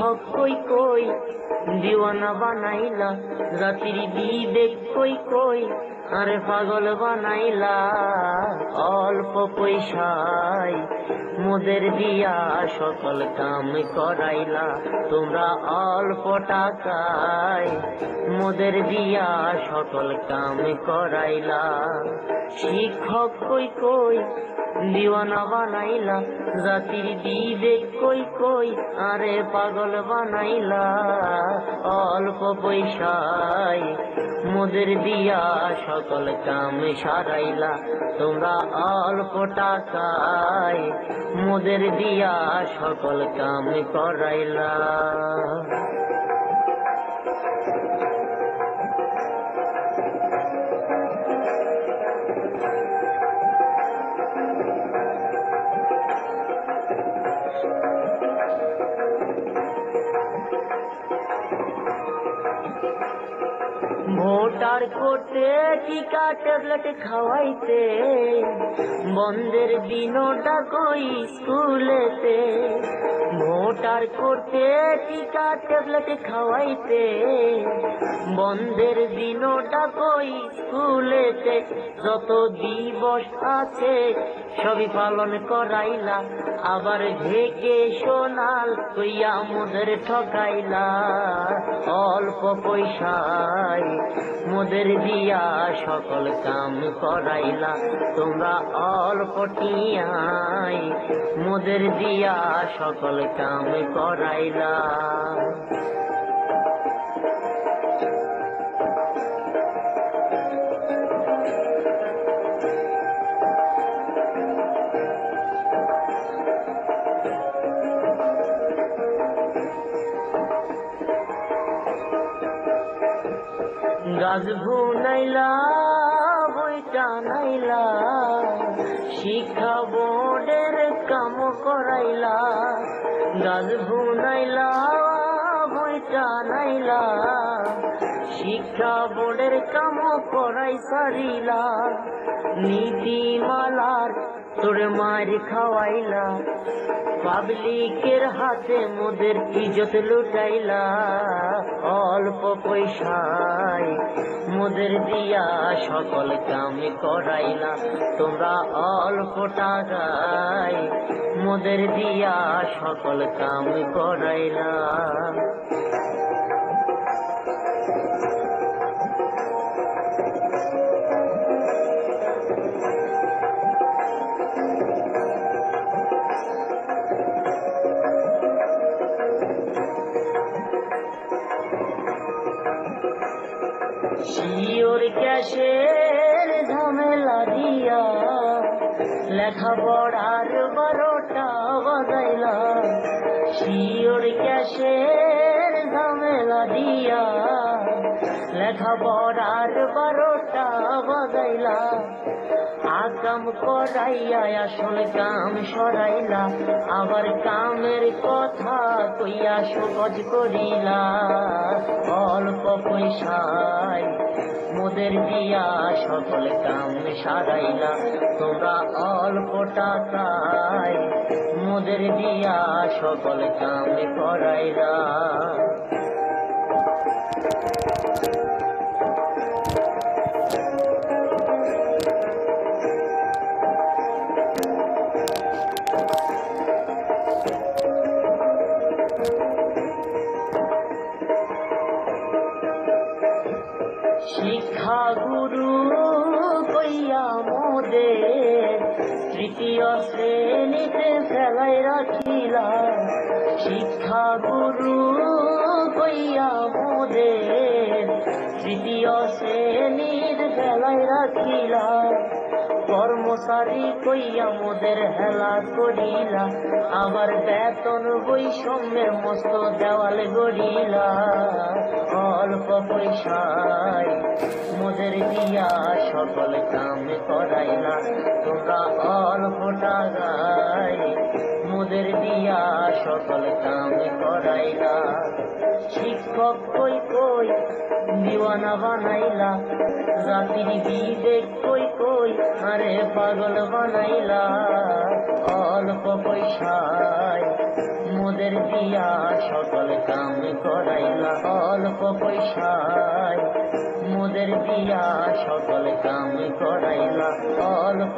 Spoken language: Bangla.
শিক্ষক কই কই দিওয়ানা বানাইলা, জাতির বিবেক কই কই আরে পাগল বানাইলা। অল্প পয়সায় মোদের দিয়া সকল কাম করাইলা, তোমরা অল্প টাকায় মোদের দিয়া সকল কাম করাইলা। শিক্ষক কই কই দিওয়ানা বানাইলা, জাতির বিবেক কই কই আরে পাগল বানাইলা। অল্প পয়সায় মোদের দিয়া সকল কাম সারাইলা, তোমরা অল্প টাকায় মোদের দিয়া সকল কাম করাইলা। ভোটার করতে টিকা ট্যাবলেট খাওয়াইতে, বন্ধের দিনটা কই স্কুলেতে। ভোটার করতে টিকা ট্যাবলেট খাওয়াইতে, বন্ধের দিনটা কই স্কুলেতে। যত দিবস আছে সবই পালন করাইলা, আবার ভেকেশনাল কইয়া মোদের ঠকাইলা। অল্প পয়সায় মোদের দিয়া সকল কাম করাইলা, তোমরা অল্প টিয়ায় মোদের দিয়া সকল কাম করাইলা। গাছ ভুনাইলা বইটা নাইলা, শিক্ষা বোর্ডের কাম করাইলা। গাছ ভুনাইলা বইটা নাইলা, শিক্ষা বোর্ডের কাম করাই সারিলা। নীতিমালার তোরে মার খাওয়াইলা, পাবলিকের হাতে মোদের ইজ্জত লুটাইলা। অল্প পয়সায় মোদের দিয়া সকল কাম করাইলা, তোমরা অল্প টাকায় মোদের দিয়া সকল কাম করাইলা। শিওর ক্যাশের ঝামেলা দিয়া লেখাপড়ার 12টা বাজাইলা। শিওর ক্যাশের ঝামেলা দিয়া লেখাপড়ার 12টা বাজাইলা। আকাম করাইয়া আসল কাম সরাইলা, আবার কামের কথা কইয়া সহজ করিলা। অল্প পয়সায় মোদের দিয়া সকল কাম সারাইলা, তোমরা অল্প টাকায় মোদের দিয়া সকল কাম করাইলা। শিক্ষা গুরু কইয়া মোদের তৃতীয় শ্রেণীতে ফেলাই রাখিলা। শিক্ষা গুরু কইয়া মোদের তৃতীয় শ্রেণীর ফেলাই রাখিলা। কর্মচারী কইয়া মোদের হেলা করিলা, আবার বেতন বৈষম্যের মস্ত দেওয়াল গড়িলা। অল্প পয়সায় মোদের দিয়া সকল কাম করাইলা, তোমরা অল্প টাকায় মোদের দিয়া সকল কাম করাইলা। শিক্ষক কই কই দিওয়ানা বানাইলা, জাতির বিবেক কই কই আরে পাগল বানাইলা। অল্প পয়সায় মোদের দিয়া সকল সকল কাম করাইলা অল্প পয়সায় মোদের দিয়া সকল কাম করাইলা অল্প